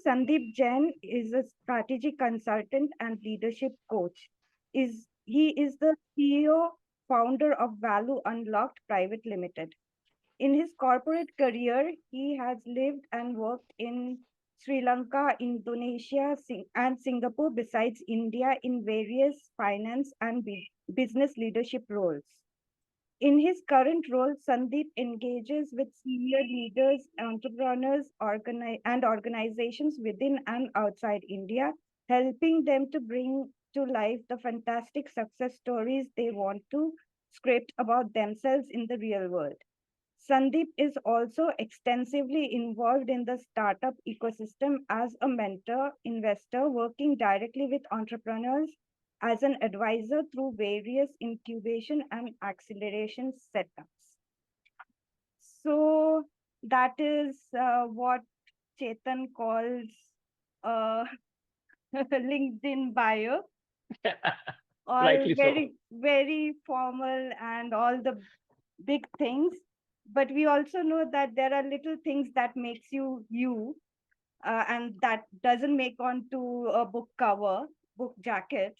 Sandeep Jain is a strategy consultant and leadership coach. He is the CEO, founder of Value Unlocked Private Limited. In his corporate career, he has lived and worked in Sri Lanka, Indonesia, and Singapore, besides India, in various finance and business leadership roles. In his current role, Sandeep engages with senior leaders, entrepreneurs, and organizations within and outside India, helping them to bring to life the fantastic success stories they want to script about themselves in the real world. Sandeep is also extensively involved in the startup ecosystem as a mentor, investor, working directly with entrepreneurs as an advisor through various incubation and acceleration setups. So that is what Chetan calls uh, LinkedIn bio, all Rightly so. very, very formal and all the big things. But we also know that there are little things that makes you you, and that doesn't make onto a book cover, book jacket.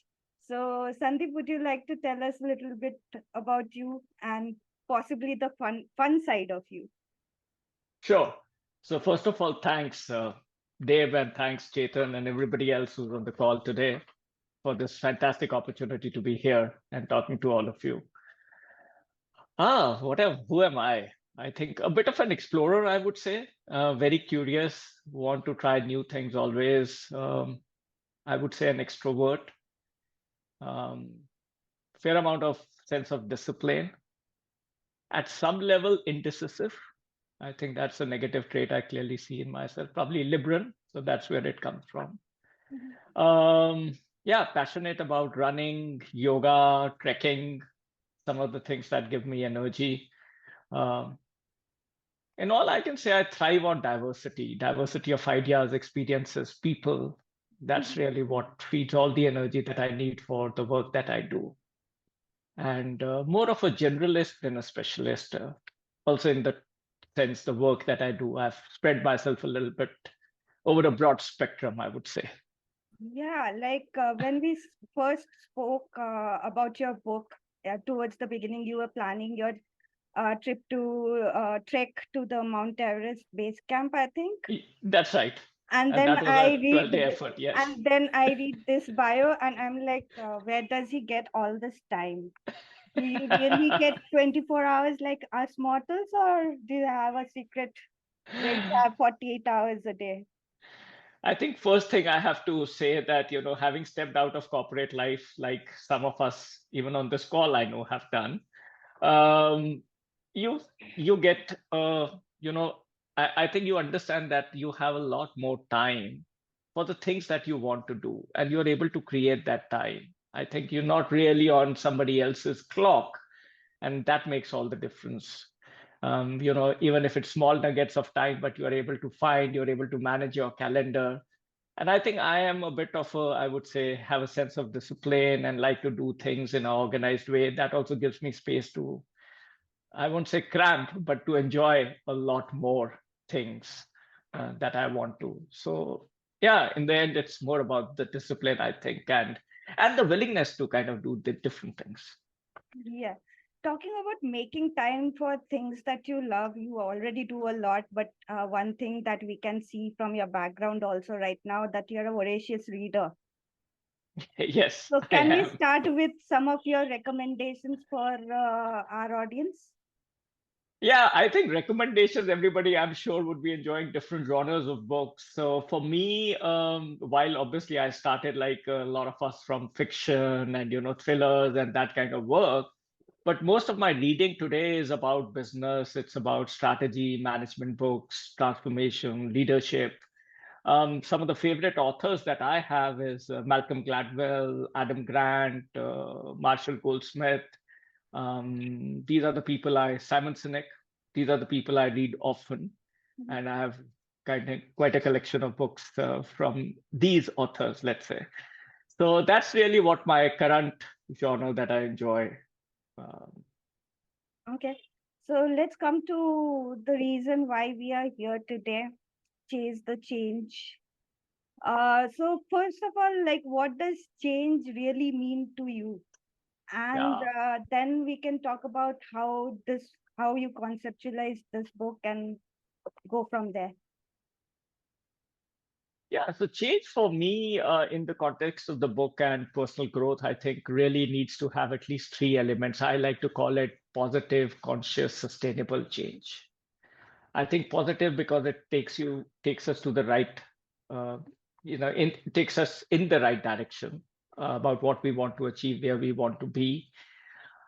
So, Sandeep, would you like to tell us a little bit about you and possibly the fun side of you? Sure. So first of all, thanks, Dave, and thanks, Chetan, and everybody else who's on the call today for this fantastic opportunity to be here and talking to all of you. Who am I? I think a bit of an explorer, I would say. Very curious, want to try new things always. I would say an extrovert. Um, Fair amount of sense of discipline. At some level, indecisive. I think that's a negative trait I clearly see in myself. Probably liberal, so that's where it comes from. Mhm. Yeah, passionate about running, yoga, trekking, some of the things that give me energy. Um, in all, I can say I thrive on diversity of ideas, experiences, people. That's Mhm. really what feeds all the energy that I need for the work that I do. And more of a generalist than a specialist. Also, in the sense, the work that I do, I've spread myself a little bit over a broad spectrum, I would say. Yeah, like when we first spoke about your book towards the beginning, you were planning your trip to trek to the Mount Everest base camp, I think. That's right. And And then that was I a read 12-day effort, yes. this bio, and I'm like, where does he get all this time? Do you really get 24 hours like us mortals, or do you have a secret where you have 48 hours a day? I think first thing I have to say that, having stepped out of corporate life, like some of us, even on this call, I know have done, um, you you get, I think you understand that you have a lot more time for the things that you want to do, and you're able to create that time. I think you're not really on somebody else's clock, and that makes all the difference. Even if it's small nuggets of time, but you're able to manage your calendar. And I think I am a bit of I would say, have a sense of discipline and like to do things in an organized way. That also gives me space to, I won't say cramp, but to enjoy a lot more things that I want to. So yeah, in the end, it's more about the discipline, I think, and the willingness to kind of do the different things. Yeah. Talking about making time for things that you love, you already do a lot, but one thing that we can see from your background also right now that you're a voracious reader. Yes, So I can we am. start with some of your recommendations for our audience? Yeah, I think recommendations, everybody I'm sure would be enjoying different genres of books. So for me, while obviously I started like a lot of us from fiction and, thrillers and that kind of work, but most of my reading today is about business. It's about strategy, management books, transformation, leadership. Some of the favorite authors that I have is Malcolm Gladwell, Adam Grant, Marshall Goldsmith. These are the people Simon Sinek, these are the people I read often. Mhm. And I have kind of quite a collection of books from these authors, let's say. So that's really what my current genre that I enjoy. Um, Okay. So let's come to the reason why we are here today. Chase the change. So first of all, like, what does change really mean to you? And Yeah. then we can talk about how you conceptualize this book and go from there. Yeah, so change for me, in the context of the book and personal growth, I think really needs to have at least three elements. I like to call it positive, conscious, sustainable change. I think positive because it takes us to the right, uh, takes us in the right direction, about what we want to achieve, where we want to be.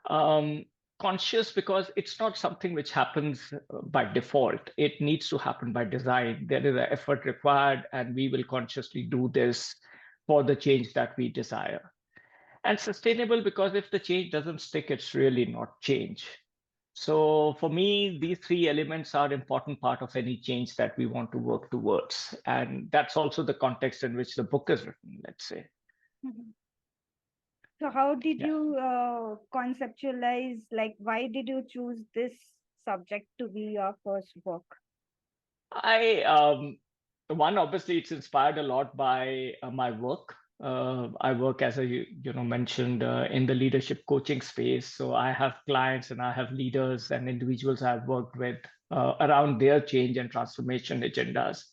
Um, Conscious because it's not something which happens by default. It needs to happen by design. There is an effort required, and we will consciously do this for the change that we desire. And sustainable because if the change doesn't stick, it's really not change. So for me, these three elements are important part of any change that we want to work towards. And that's also the context in which the book is written, let's say. Mhm. So how did Yeah. you conceptualize, like, why did you choose this subject to be your first book? I One, obviously it's inspired a lot by my work. I work as a mentioned in the leadership coaching space. So I have clients and I have leaders and individuals I've worked with around their change and transformation agendas.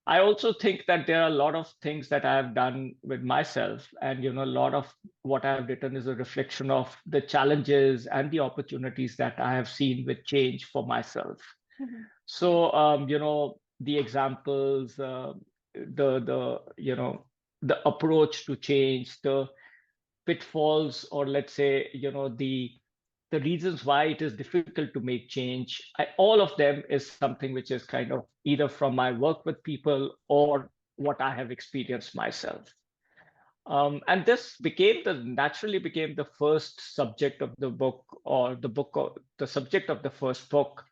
I also think that there are a lot of things that I have done with myself, and a lot of what I have written is a reflection of the challenges and the opportunities that I have seen with change for myself. Mhm. So, the examples, the approach to change, the pitfalls, or let's say, the reasons why it is difficult to make change. All of them is something which is kind of either from my work with people or what I have experienced myself. And this naturally became the first subject of the book, or the subject of the first book,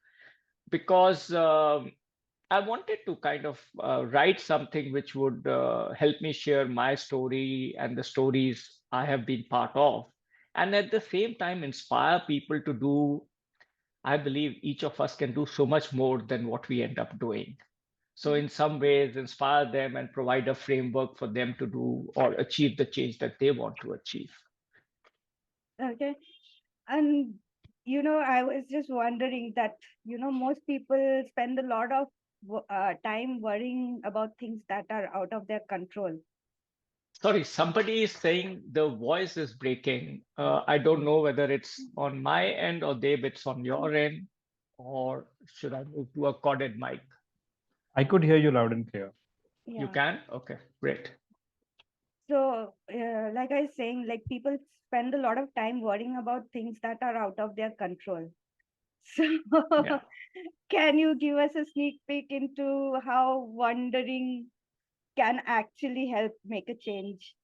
because I wanted to kind of write something which would help me share my story and the stories I have been part of, and at the same time inspire people to do. I believe each of us can do so much more than what we end up doing. So, in some ways, inspire them and provide a framework for them to do or achieve the change that they want to achieve. Okay. And I was just wondering that most people spend a lot of time worrying about things that are out of their control. Sorry, somebody is saying the voice is breaking. I don't know whether it's on my end or Dave, it's on your end, or should I move to a corded mic? I could hear you loud and clear. You Yeah. can? Okay, great. So, like I was saying, like, people spend a lot of time worrying about things that are out of their control. So, Yeah. can you give us a sneak peek into how wondering can actually help make a change?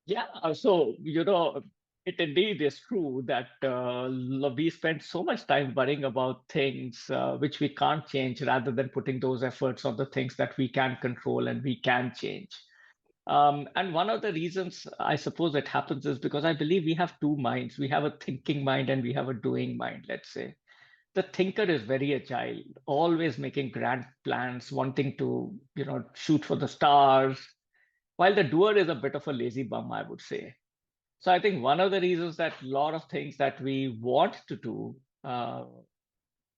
Yeah. So, it indeed is true that we spend so much time worrying about things which we can't change rather than putting those efforts on the things that we can control and we can change. And one of the reasons I suppose it happens is because I believe we have two minds. We have a thinking mind and we have a doing mind, let's say. The thinker is very agile, always making grand plans, wanting to, shoot for the stars, while the doer is a bit of a lazy bum, I would say. So I think one of the reasons that a lot of things that we want to do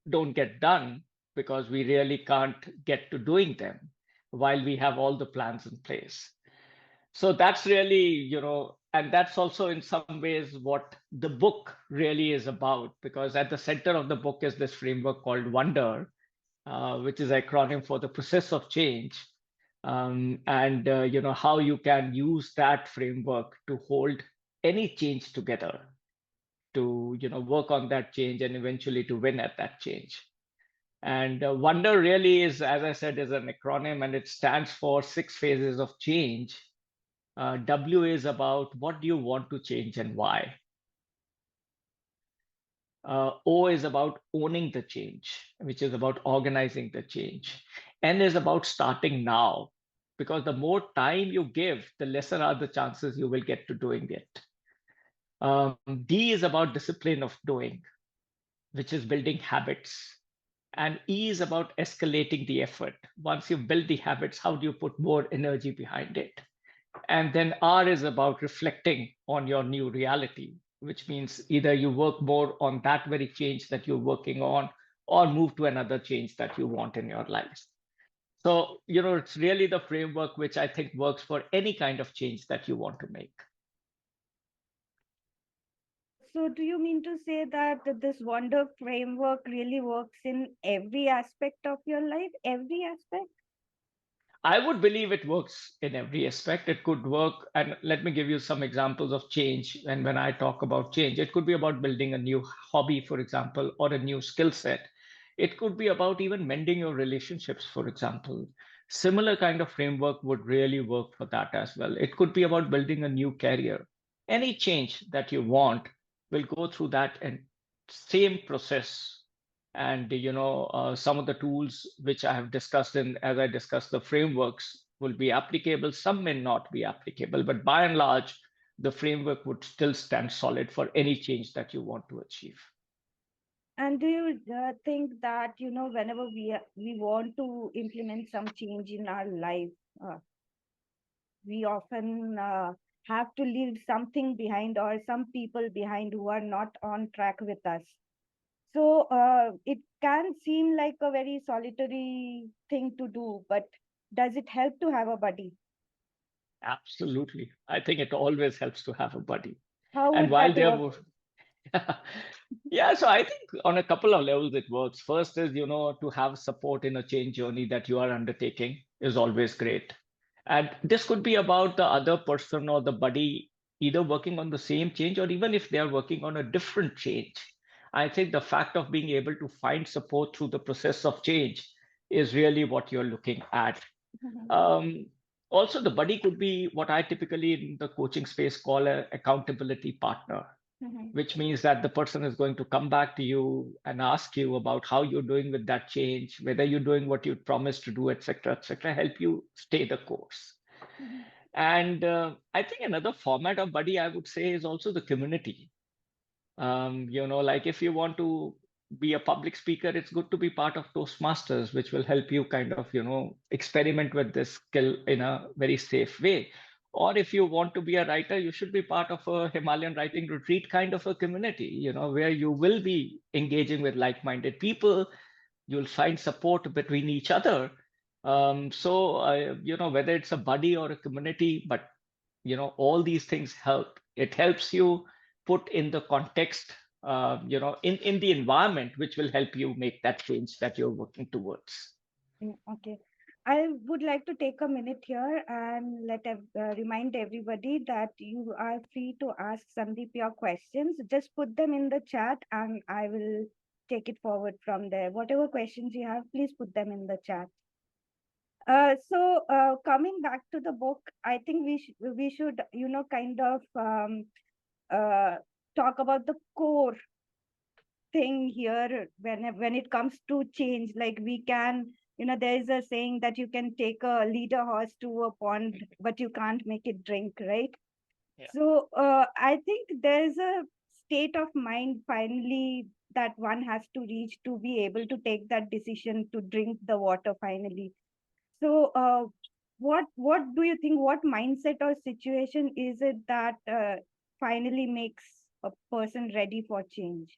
don't get done because we really can't get to doing them while we have all the plans in place. So that's really, and that's also in some ways what the book really is about, because at the center of the book is this framework called wonder, which is acronym for the process of change. And how you can use that framework to hold any change together, to work on that change and eventually to win at that change. And wonder really is, as I said, is an acronym, and it stands for six phases of change. W is about what do you want to change and why. O is about owning the change, which is about organizing the change. N is about starting now, because the more time you give, the lesser are the chances you will get to doing it. D is about discipline of doing, which is building habits. And E is about escalating the effort. Once you build the habits, how do you put more energy behind it? And then R is about reflecting on your new reality, which means either you work more on that very change that you're working on or move to another change that you want in your life. So, it's really the framework which I think works for any kind of change that you want to make. So do you mean to say that this wonder framework really works in every aspect of your life? Every aspect? I would believe it works in every aspect. It could work. And let me give you some examples of change. And when I talk about change, it could be about building a new hobby, for example, or a new skill set. It could be about even mending your relationships, for example. Similar kind of framework would really work for that as well. It could be about building a new career. Any change that you want will go through that and same process. And some of the tools which I have discussed in as I discussed the frameworks will be applicable, some may not be applicable, but by and large the framework would still stand solid for any change that you want to achieve. And do you think that, whenever we want to implement some change in our life, uh, we often have to leave something behind or some people behind who are not on track with us. So it can seem like a very solitary thing to do, but does it help to have a buddy? Absolutely, I think it always helps to have a buddy. How And would while that they work? are yeah, so I think on a couple of levels it works. First is, to have support in a change journey that you are undertaking is always great. And this could be about the other person or the buddy either working on the same change or even if they are working on a different change. I think the fact of being able to find support through the process of change is really what you're looking at. Um, Also, the buddy could be what I typically in the coaching space call an accountability partner, which means that the person is going to come back to you and ask you about how you're doing with that change, whether you're doing what you promised to do, et cetera, help you stay the course. And I think another format of buddy, I would say, is also the community. Like if you want to be a public speaker, it's good to be part of Toastmasters, which will help you kind of, experiment with this skill in a very safe way. Or if you want to be a writer, you should be part of a Himalayan writing retreat kind of a community, where you will be engaging with like-minded people. You'll find support between each other. Whether it's a buddy or a community, but all these things help. It helps you put in the context, in the environment, which will help you make that change that you're working towards. Okay. I would like to take a minute here and remind everybody that you are free to ask Sandeep your questions. Just put them in the chat and I will take it forward from there. Whatever questions you have, please put them in the chat. So coming back to the book, I think we should kind of talk about the core thing here when it comes to change. Like we can, there is a saying that you can take a leader horse to a pond, but you can't make it drink, right? Yeah. So I think there's a state of mind finally that one has to reach to be able to take that decision to drink the water finally. So, what do you think? What mindset or situation is it that finally makes a person ready for change?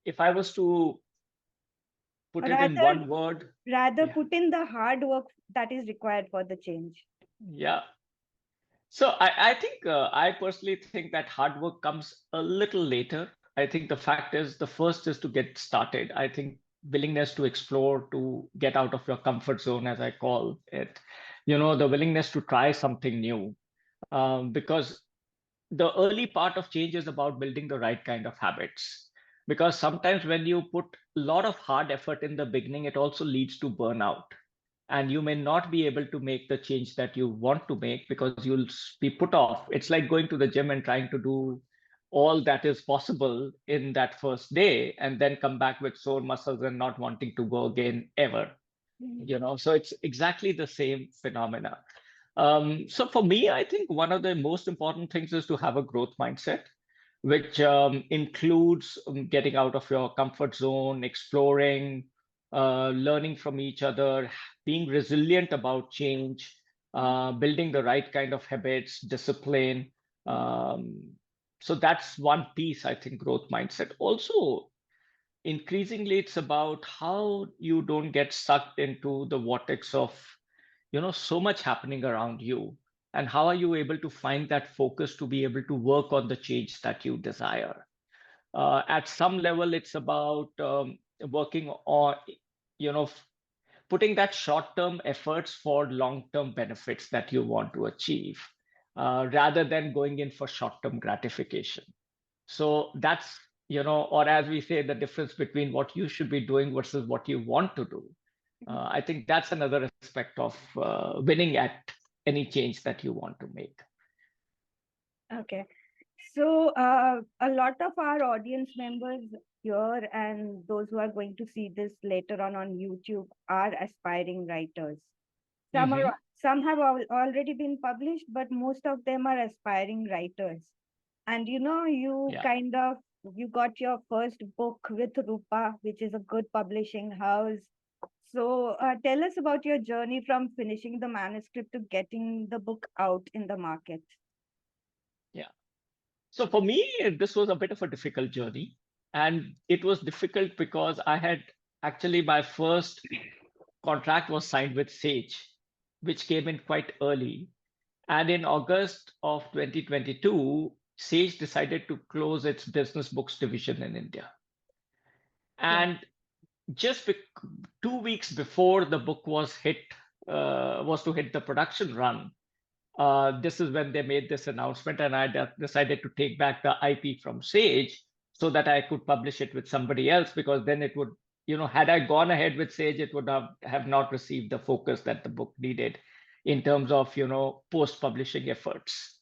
If I was to put it in Rather, one word, rather yeah, put in the hard work that is required for the change. yeah. So I think I personally think that hard work comes a little later. I think the fact is the first is to get started. I think willingness to explore, to get out of your comfort zone, as I call it, the willingness to try something new. Because the early part of change is about building the right kind of habits. Because sometimes when you put a lot of hard effort in the beginning, it also leads to burnout, and you may not be able to make the change that you want to make because you'll be put off. It's like going to the gym and trying to do all that is possible in that first day and then come back with sore muscles and not wanting to go again ever. So it's exactly the same phenomena. So for me, I think one of the most important things is to have a growth mindset. which includes getting out of your comfort zone, exploring, learning from each other, being resilient about change, building the right kind of habits, discipline. Um, so that's one piece, I think, growth mindset. Also, increasingly, it's about how you don't get sucked into the vortex of, so much happening around you. And how are you able to find that focus to be able to work on the change that you desire? At some level, it's about working on, you know, putting that short-term efforts for long-term benefits that you want to achieve, rather than going in for short-term gratification. So that's, or as we say, the difference between what you should be doing versus what you want to do. I think that's another aspect of winning at any change that you want to make. Okay. So, a lot of our audience members here and those who are going to see this later on YouTube are aspiring writers. Some Mm-hmm. are some have already been published, but most of them are aspiring writers. And you Yeah. kind of you got your first book with Rupa, which is a good publishing house. So, tell us about your journey from finishing the manuscript to getting the book out in the market. Yeah. So for me, this was a bit of a difficult journey. And it was difficult because I had actually my first contract was signed with Sage, which came in quite early. And in August of 2022, Sage decided to close its business books division in India. Yeah. And just 2 weeks before the book was to hit the production run, this is when they made this announcement, and I decided to take back the IP from Sage so that I could publish it with somebody else, because then it would, had I gone ahead with Sage, it would have not received the focus that the book needed in terms of, post-publishing efforts.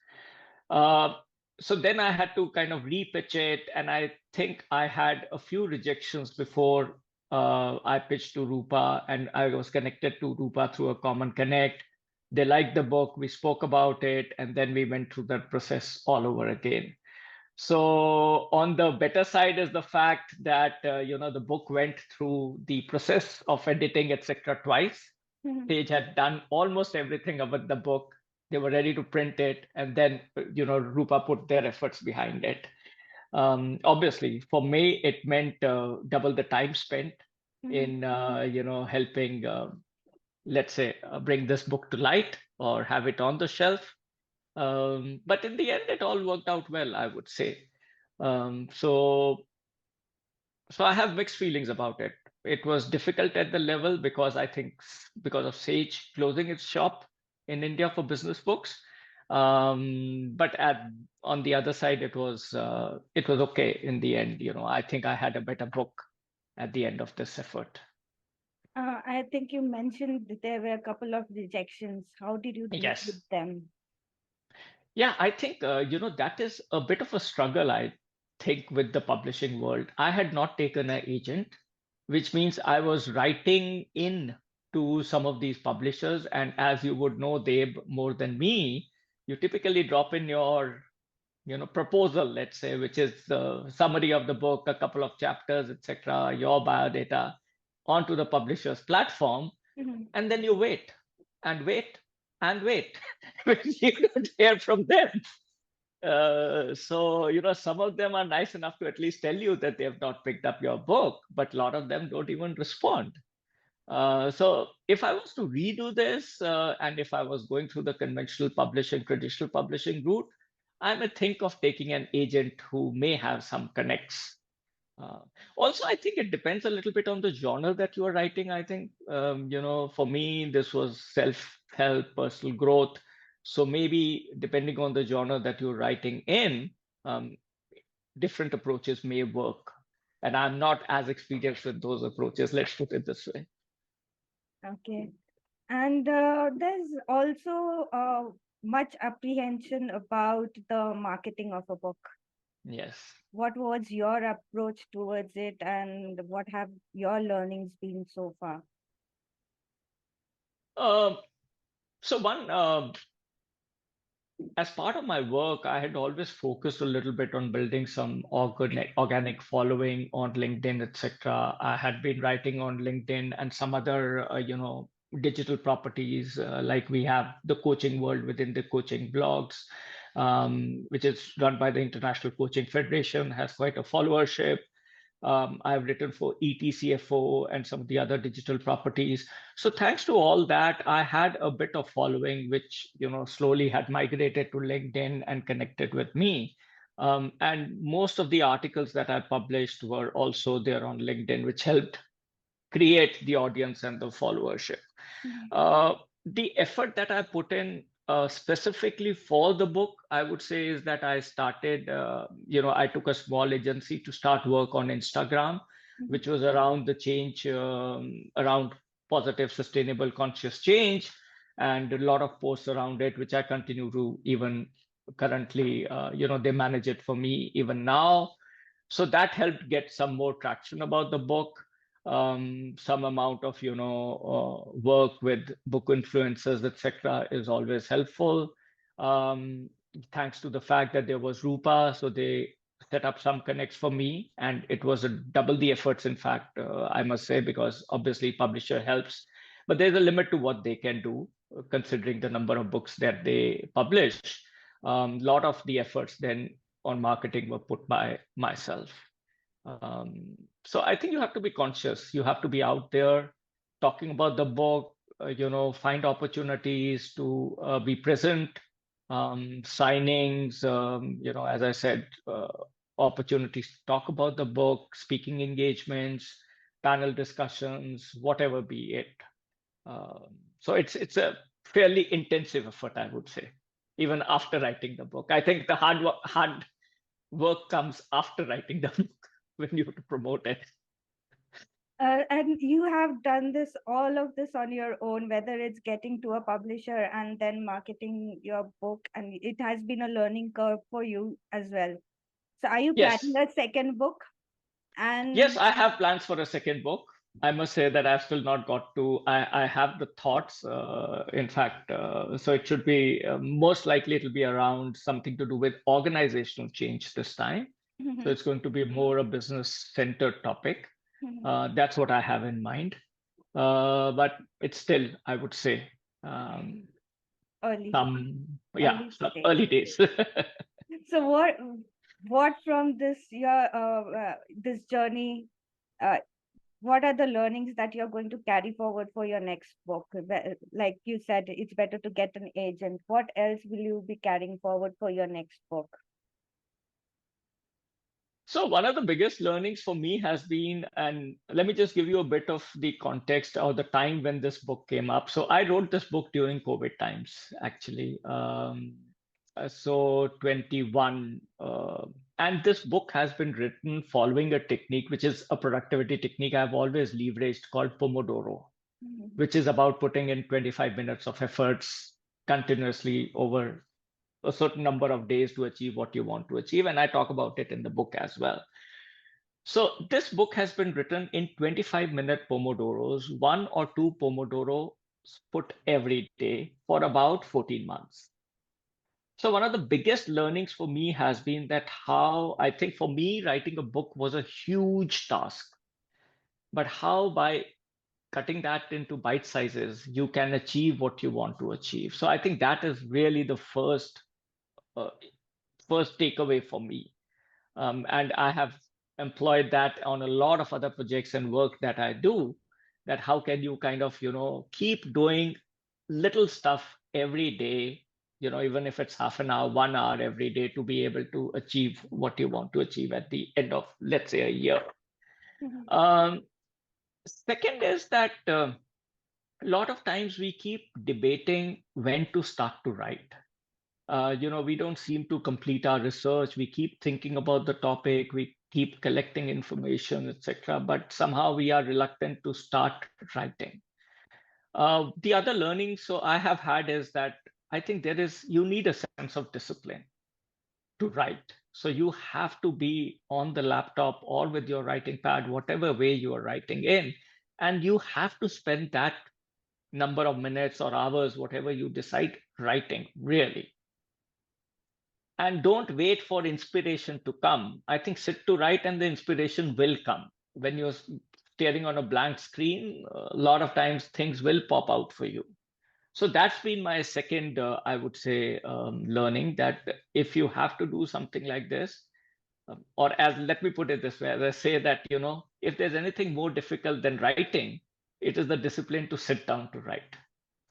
Uh, so then I had to kind of repitch it, and I think I had a few rejections before I pitched to Rupa, and I was connected to Rupa through a common connect. They liked the book, we spoke about it, and then we went through that process all over again. So on the better side is the fact that the book went through the process of editing, etc., twice. Mhm. Sage had done almost everything about the book. They were ready to print it, and then Rupa put their efforts behind it. Obviously, for me, it meant double the time spent Mhm. in helping, let's say, bring this book to light or have it on the shelf. But in the end, it all worked out well, I would say. So I have mixed feelings about it. It was difficult at the level because I think because of Sage closing its shop in India for business books. But on the other side, it was okay in the end. I think I had a better book at the end of this effort. I think you mentioned that there were a couple of rejections. How did you deal with Yes. them? Yeah, I think that is a bit of a struggle, I think, with the publishing world. I had not taken an agent, which means I was writing in to some of these publishers. And as you would know, Deb, more than me, you typically drop in your proposal, let's say, which is the summary of the book, a couple of chapters, etc., your biodata onto the publisher's platform, Mhm. and then you wait and wait and wait because you don't hear from them. So, some of them are nice enough to at least tell you that they have not picked up your book, but a lot of them don't even respond. So if I was to redo this, and if I was going through the conventional publishing, traditional publishing route, I may think of taking an agent who may have some connects. Uh, Also, I think it depends a little bit on the genre that you are writing. I think, for me, this was self-help, personal growth. So maybe depending on the genre that you're writing in, um, different approaches may work. And I'm not as experienced with those approaches. Let's put it this way. Okay. And there's also much apprehension about the marketing of a book. Yes. What was your approach towards it, and what have your learnings been so far? Um, so one as part of my work, I had always focused a little bit on building some organic following on LinkedIn, etc. I had been writing on LinkedIn and some other, digital properties, like we have the coaching world within the coaching blogs, which is run by the International Coaching Federation, has quite a followership. I've written for ETCFO and some of the other digital properties. So thanks to all that, I had a bit of following, which slowly had migrated to LinkedIn and connected with me. And most of the articles that I published were also there on LinkedIn, which helped create the audience and the followership. Mhm. Uh, the effort that I put in specifically for the book, I would say, is that I started, I took a small agency to start work on Instagram, Mhm. which was around the change, around positive, sustainable, conscious change, and a lot of posts around it, which I continue to even currently, they manage it for me even now. So that helped get some more traction about the book. Some amount of work with book influencers, etc., is always helpful. um, Thanks to the fact that there was Rupa, so they set up some connects for me, and it was a double the efforts, in fact, I must say, because obviously publisher helps, but there's a limit to what they can do, considering the number of books that they publish. A lot of the efforts then on marketing were put by myself. So I think you have to be conscious. You have to be out there talking about the book, find opportunities to be present, signings, as I said, opportunities to talk about the book, speaking engagements, panel discussions, whatever be it. So it's a fairly intensive effort, I would say, even after writing the book. I think the hard work comes after writing the book when you have to promote it. And you have done this, all of this on your own, whether it's getting to a publisher and then marketing your book, and it has been a learning curve for you as well. So, are you planning Yes, a second book? yes, And I have plans for a second book. I must say that I've still not got to. I have the thoughts. In fact, so it should be most likely it'll be around something to do with organizational change this time. So it's going to be more a business-centered topic. That's what I have in mind. But it's still, I would say, um, early, some stage. early days. So, what from this your this journey? Uh, what are the learnings that you're going to carry forward for your next book? Like you said, it's better to get an agent. What else will you be carrying forward for your next book? So one of the biggest learnings for me has been, and let me just give you a bit of the context or the time when this book came up. So I wrote this book during COVID times, actually. So 21, and this book has been written following a technique, which is a productivity technique I've always leveraged called Pomodoro, Mhm. which is about putting in 25 minutes of efforts continuously over a certain number of days to achieve what you want to achieve. And I talk about it in the book as well. So this book has been written in 25-minute Pomodoros, one or two Pomodoros put every day for about 14 months. So one of the biggest learnings for me has been that how I think for me, writing a book was a huge task, but how by cutting that into bite sizes, you can achieve what you want to achieve. So I think that is really the uh, first takeaway for me. And I have employed that on a lot of other projects and work that I do. That how can you kind of keep doing little stuff every day, even if it's half an hour, 1 hour every day, to be able to achieve what you want to achieve at the end of, let's say, a year. Mhm. um, Second is that a lot of times we keep debating when to start to write. We don't seem to complete our research. We keep thinking about the topic, we keep collecting information, etc. But somehow we are reluctant to start writing. The other learning so I have had is that I think you need a sense of discipline to write. So you have to be on the laptop or with your writing pad, whatever way you are writing in, and you have to spend that number of minutes or hours, whatever you decide, writing really. And don't wait for inspiration to come. I think sit to write and the inspiration will come. When you're staring on a blank screen, a lot of times things will pop out for you. So that's been my second, I would say, learning, that if you have to do something like this, or as let me put it this way, as I say that, if there's anything more difficult than writing, it is the discipline to sit down to write.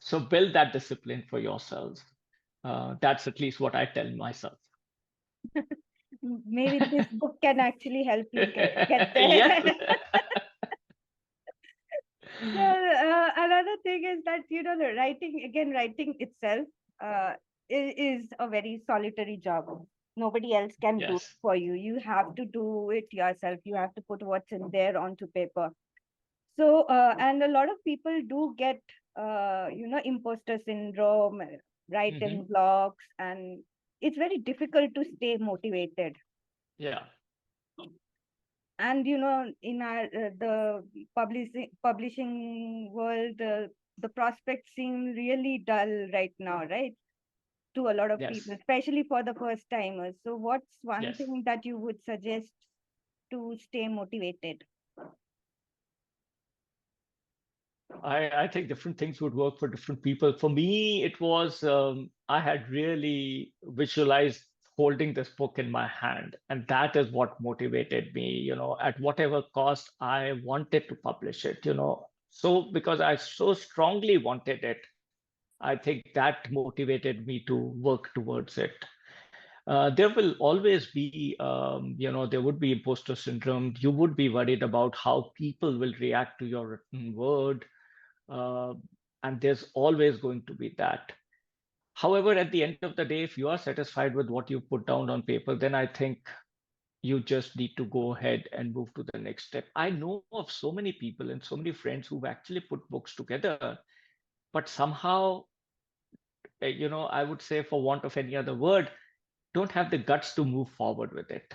So build that discipline for yourselves. That's at least what I tell myself. Maybe this book can actually help you get there. Yes. So another thing is that the writing itself is a very solitary job. Nobody else can do it Yes. for you. You have to do it yourself. You have to put what's in there onto paper. So and a lot of people do get imposter syndrome, write in Hmm. blogs, and it's very difficult to stay motivated. Yeah. And in our the publishing world, the prospects seem really dull right now, right, to a lot of Yes. people, especially for the first timers. So what's one Yes. thing that you would suggest to stay motivated? I think different things would work for different people. For me, it was I had really visualized holding this book in my hand, and that is what motivated me. At whatever cost, I wanted to publish it. So because I so strongly wanted it, I think that motivated me to work towards it. There will always be, there would be imposter syndrome. You would be worried about how people will react to your written word, uh, and there's always going to be that. However, at the end of the day, if you are satisfied with what you put down on paper, then I think you just need to go ahead and move to the next step. I know of so many people and so many friends who've actually put books together, but somehow, I would say, for want of any other word, don't have the guts to move forward with it.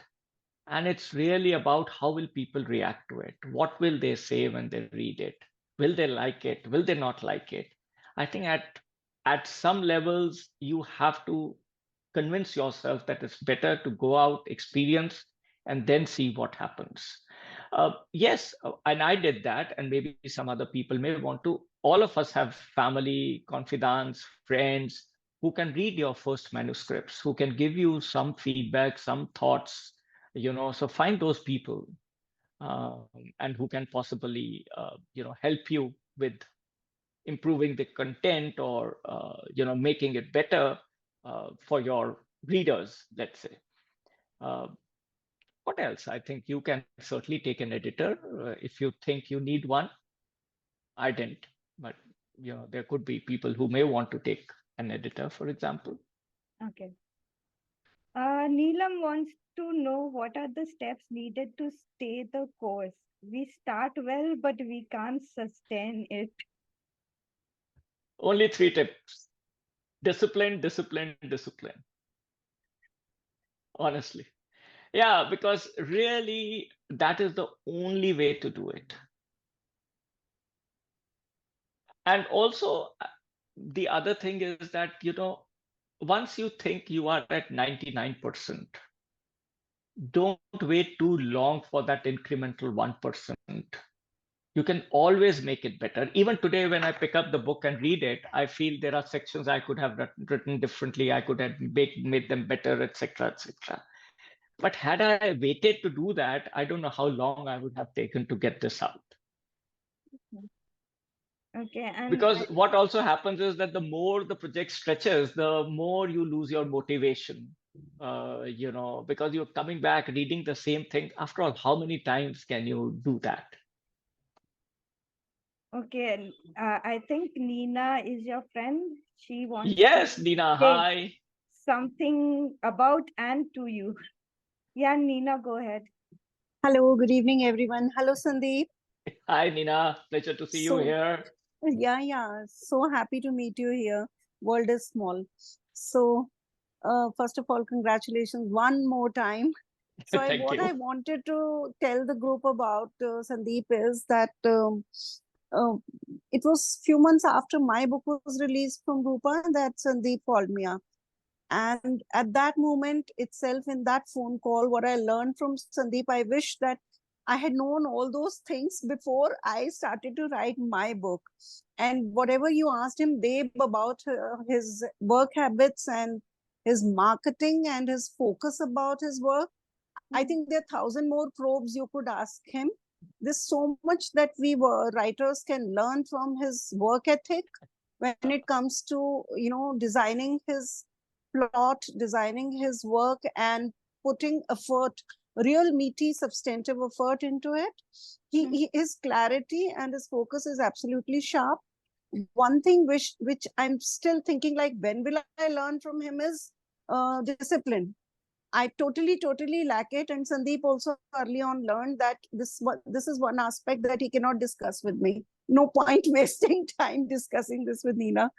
And it's really about how will people react to it? What will they say when they read it? Will they like it? Will they not like it? I think at some levels you have to convince yourself that it's better to go out, experience, and then see what happens. Yes, and I did that, and maybe some other people may want to. All of us have family, confidants, friends who can read your first manuscripts, who can give you some feedback, some thoughts. So find those people, uh, and who can possibly help you with improving the content, or making it better for your readers, let's say. uh, what else? I think you can certainly take an editor if you think you need one. I didn't, but there could be people who may want to take an editor, for example. Okay. Neelam wants to know what are the steps needed to stay the course. We start well, but we can't sustain it. Only three tips: discipline, discipline, discipline. Honestly, yeah, because really that is the only way to do it. And also, the other thing is that, once you think you are at 99%, don't wait too long for that incremental 1%. You can always make it better. Even today, when I pick up the book and read it, I feel there are sections I could have written differently. I could have made them better, etc., etc. But had I waited to do that, I don't know how long I would have taken to get this out. Okay, and Because what also happens is that the more the project stretches, the more you lose your motivation. Because you're coming back reading the same thing. After all, how many times can you do that? okay, I think Nina is your friend. She wants Yes, to Nina, say hi. something about and to you. Yeah, Nina, go ahead. Hello, good evening, everyone. Hello, Sandeep. Hi, Nina. Pleasure to see you So, here. yeah, so happy to meet you here. World is small. So, first of all, congratulations one more time. So, Thank what you. I wanted to tell the group about Sandeep is that uh, it was few months after my book was released from Rupa that Sandeep called me up. And at that moment itself, in that phone call, what I learned from Sandeep, I wish that I had known all those things before I started to write my book. And whatever you asked him, Deb, about his work habits and his marketing and his focus about his work, I think there are 1,000 more probes you could ask him. There's so much that we writers can learn from his work ethic when it comes to, designing his plot, designing his work, and putting effort, real meaty, substantive effort into it. His clarity and his focus is absolutely sharp. One thing which I'm still thinking, like, when will I learn from him, is discipline. I totally lack it. And Sandeep also early on learned that this is one aspect that he cannot discuss with me. No point wasting time discussing this with Nina.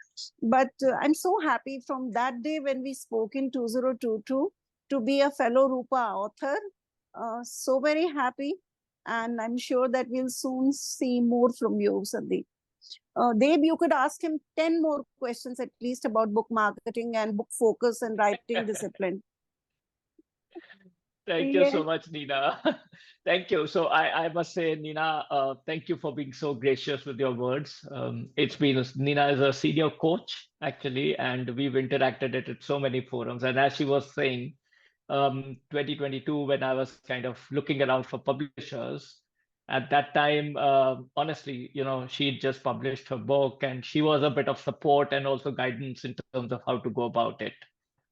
But I'm so happy from that day when we spoke in 2022 to be a fellow Rupa author. So very happy. And I'm sure that we'll soon see more from you, Sandeep. Deb, you could ask him 10 more questions at least about book marketing and book focus and writing discipline. Thank you so much, Nina. Thank you. So I must say, Nina, thank you for being so gracious with your words. Nina is a senior coach, actually, and we've interacted at so many forums. And as she was saying, 2022, when I was kind of looking around for publishers, at that time, honestly, she just published her book, and she was a bit of support and also guidance in terms of how to go about it.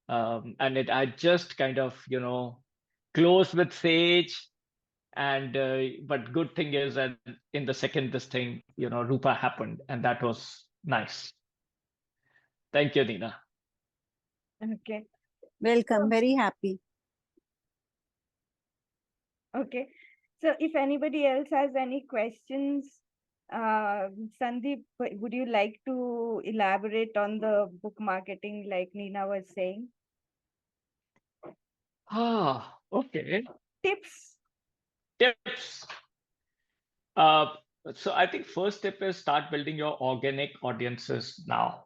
I just kind of, close with Sage, and but good thing is that in the second this thing, Rupa happened, and that was nice. Thank you, Nina. Okay. Welcome. Very happy. Okay. So if anybody else has any questions, Sandeep, would you like to elaborate on the book marketing like Nina was saying? Okay. Tips. Tips. So I think first tip is start building your organic audiences now.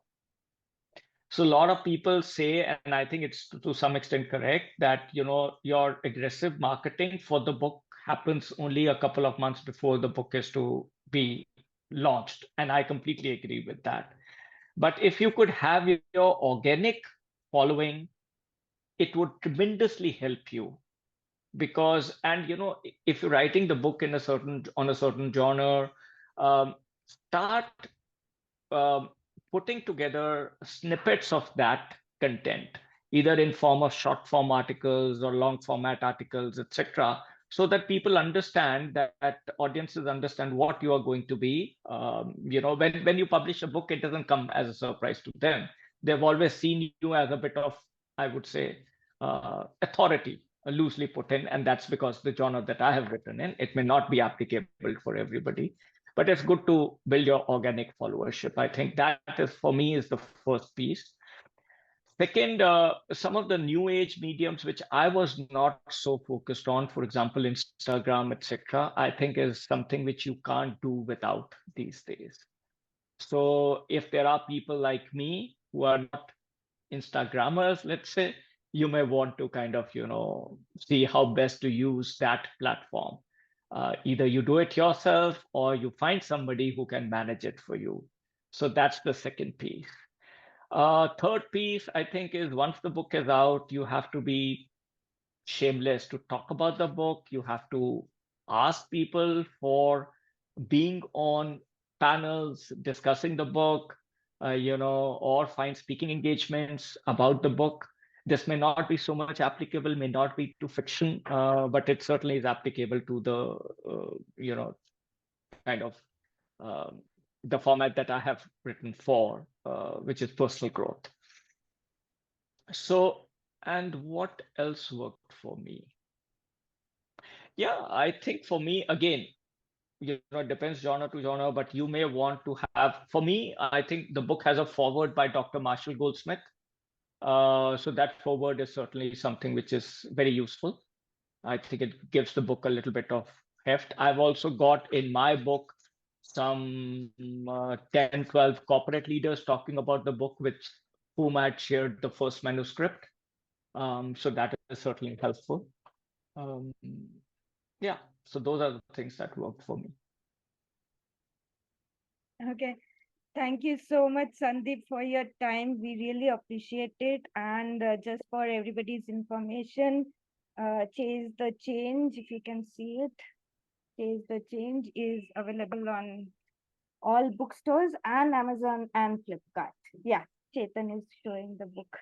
So a lot of people say, and I think it's to some extent correct, that your aggressive marketing for the book happens only a couple of months before the book is to be launched, and I completely agree with that. But if you could have your organic following, it would tremendously help you, because if you're writing the book on a certain genre, start um, putting together snippets of that content, either in form of short form articles or long format articles, etc., so that people understand that audiences understand what you are going to be. When you publish a book, it doesn't come as a surprise to them. They've always seen you as a bit of, I would say, authority, loosely put in, and that's because the genre that I have written in, it may not be applicable for everybody, but it's good to build your organic followership. I think that is, for me, is the first piece. Second, some of the new age mediums which I was not so focused on, for example, Instagram, etc., I think is something which you can't do without these days. So if there are people like me who are not Instagrammers, let's say, you may want to kind of, see how best to use that platform. Either you do it yourself or you find somebody who can manage it for you. So that's the second piece. Third piece, I think, is once the book is out, you have to be shameless to talk about the book. You have to ask people for being on panels discussing the book, or find speaking engagements about the book. This may not be so much applicable, may not be to fiction, but it certainly is applicable to kind of the format that I have written for, which is personal growth. So, and what else worked for me? Yeah, I think for me, again, it depends genre to genre, but you may want to have, for me, I think the book has a foreword by Dr. Marshall Goldsmith. So that foreword is certainly something which is very useful. I think it gives the book a little bit of heft. I've also got in my book some 10, 12 corporate leaders talking about the book with whom I had shared the first manuscript. So that is certainly helpful. Yeah, so those are the things that worked for me. Okay. Thank you so much, Sandeep, for your time. We really appreciate it. And just for everybody's information, Chase the Change, if you can see it, Chase the Change is available on all bookstores and Amazon and Flipkart. Yeah, Chetan is showing the book.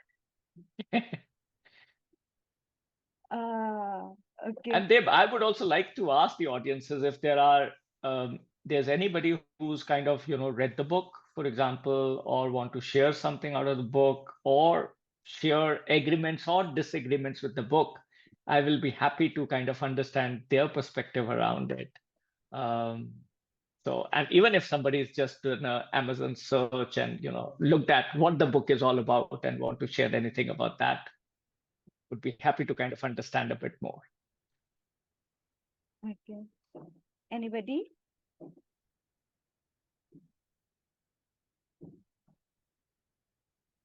Okay. And Deb, I would also like to ask the audiences if there's anybody who's kind of, read the book, for example, or want to share something out of the book or share agreements or disagreements with the book. I will be happy to kind of understand their perspective around it. So, and even if somebody's just done an Amazon search and, looked at what the book is all about and want to share anything about that, would be happy to kind of understand a bit more. Okay. Anybody?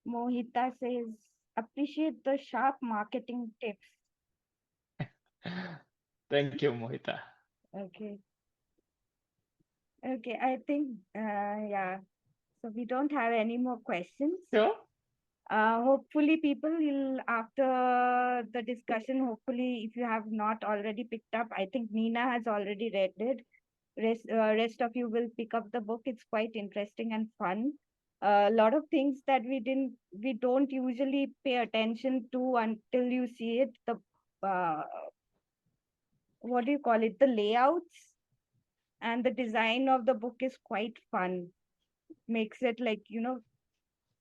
Mohita says, appreciate the sharp marketing tips. Thank you, Mohita. Okay. Okay, I think, yeah. So we don't have any more questions. Sure. Hopefully people will, after the discussion, hopefully if you have not already picked up, I think Nina has already read it. Rest of you will pick up the book. It's quite interesting and fun. A lot of things that we don't usually pay attention to until you see it. The what do you call it? The layouts and the design of the book is quite fun. Makes it like,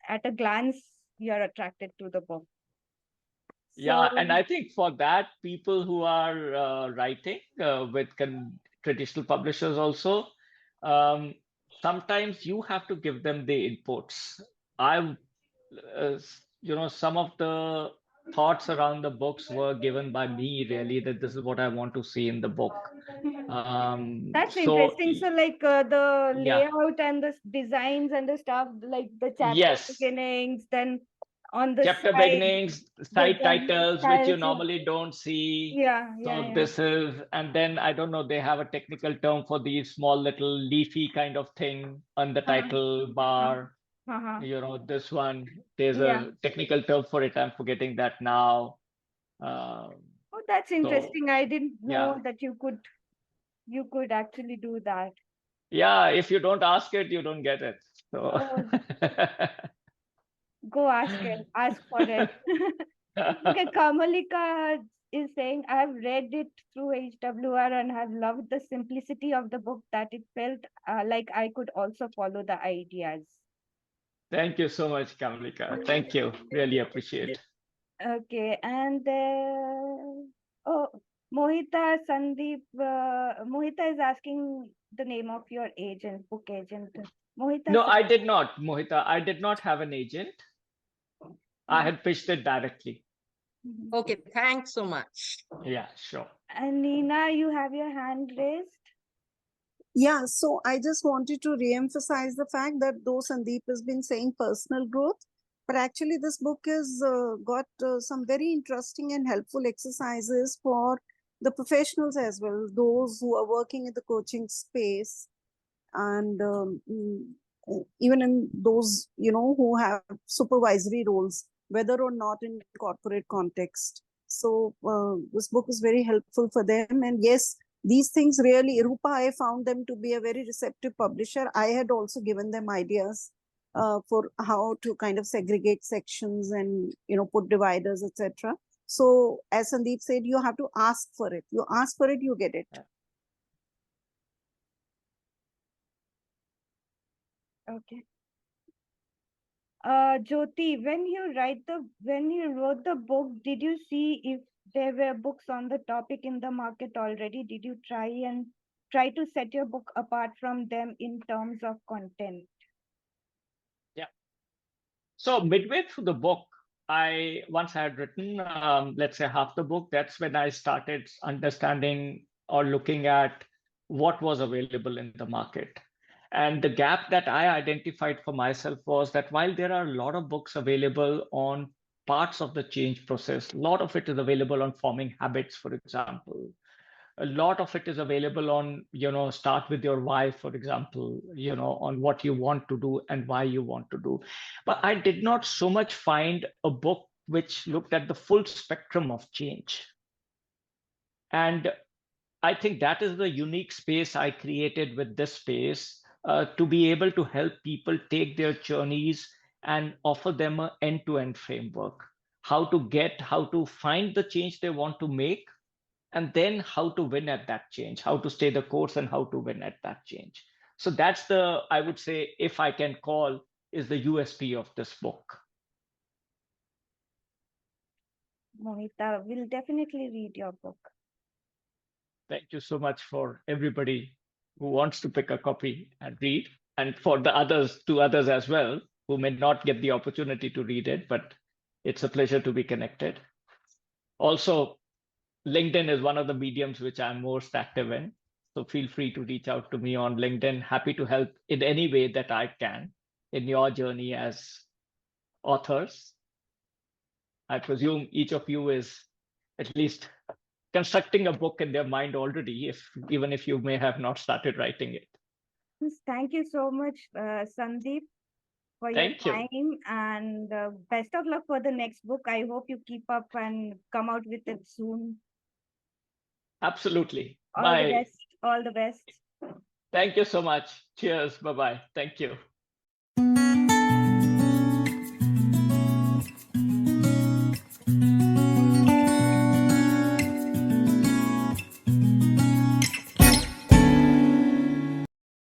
at a glance, you're attracted to the book. Yeah, So, and I think for that, people who are writing with traditional publishers also, sometimes you have to give them the inputs. I, some of the thoughts around the books were given by me, really, that this is what I want to see in the book. that's So, interesting. So, like the yeah, layout and the designs and the stuff, like the chapter yes. beginnings, then on the Chapter side, beginnings, the side titles, which you styles. normally don't see. Yeah, yeah, So yeah. this is, and then I don't know, they have a technical term for these small little leafy kind of thing on the title bar. Uh-huh. This one, there's Yeah. a technical term for it. I'm forgetting that now. Um, Oh, that's so interesting. I didn't yeah, know that you could actually do that. yeah. If you don't ask it, you don't get it. So. Oh, go ask for it. Okay, Kamalika is saying, I have read it through HWR and have loved the simplicity of the book that it felt like I could also follow the ideas. Thank you so much, Kamalika. Thank you. Really appreciate. Okay, and oh, Mohita Sandeep, Mohita is asking the name of your agent, book agent. Mohita. No, I did not, Mohita. I did not have an agent. I had pitched it directly. Okay, thanks so much. Yeah, sure. And Nina, you have your hand raised. Yeah, so I just wanted to re-emphasize the fact that though Sandeep has been saying personal growth, but actually this book has got some very interesting and helpful exercises for the professionals as well, those who are working in the coaching space, and even in those, who have supervisory roles, whether or not in corporate context. So this book is very helpful for them. And yes, these things really, Rupa, I found them to be a very receptive publisher. I had also given them ideas for how to kind of segregate sections and, put dividers, etc. So as Sandeep said, you have to ask for it. You ask for it, you get it. Okay. Jyoti, when you wrote the book, did you see if there were books on the topic in the market already? Did you try to set your book apart from them in terms of content? Yeah. So midway through the book, once I had written, let's say half the book, that's when I started understanding or looking at what was available in the market. And the gap that I identified for myself was that while there are a lot of books available on parts of the change process. A lot of it is available on forming habits, for example. A lot of it is available on, start with your why, for example, on what you want to do and why you want to do. But I did not so much find a book which looked at the full spectrum of change. And I think that is the unique space I created with this space, to be able to help people take their journeys and offer them an end-to-end framework. How to find the change they want to make, and then how to win at that change, how to stay the course and how to win at that change. So that's I would say, if I can call, is the USP of this book. Mohita, we'll definitely read your book. Thank you so much for everybody who wants to pick a copy and read, and for the two others as well, who may not get the opportunity to read it, but it's a pleasure to be connected. Also, LinkedIn is one of the mediums which I'm most active in. So feel free to reach out to me on LinkedIn. Happy to help in any way that I can in your journey as authors. I presume each of you is at least constructing a book in their mind already, even if you may have not started writing it. Thank you so much, Sandeep, for your Thank you. time, and best of luck for the next book. I hope you keep up and come out with it soon. Absolutely. All Bye. the best. All the best. Thank you so much. Cheers. Bye-bye. Thank you.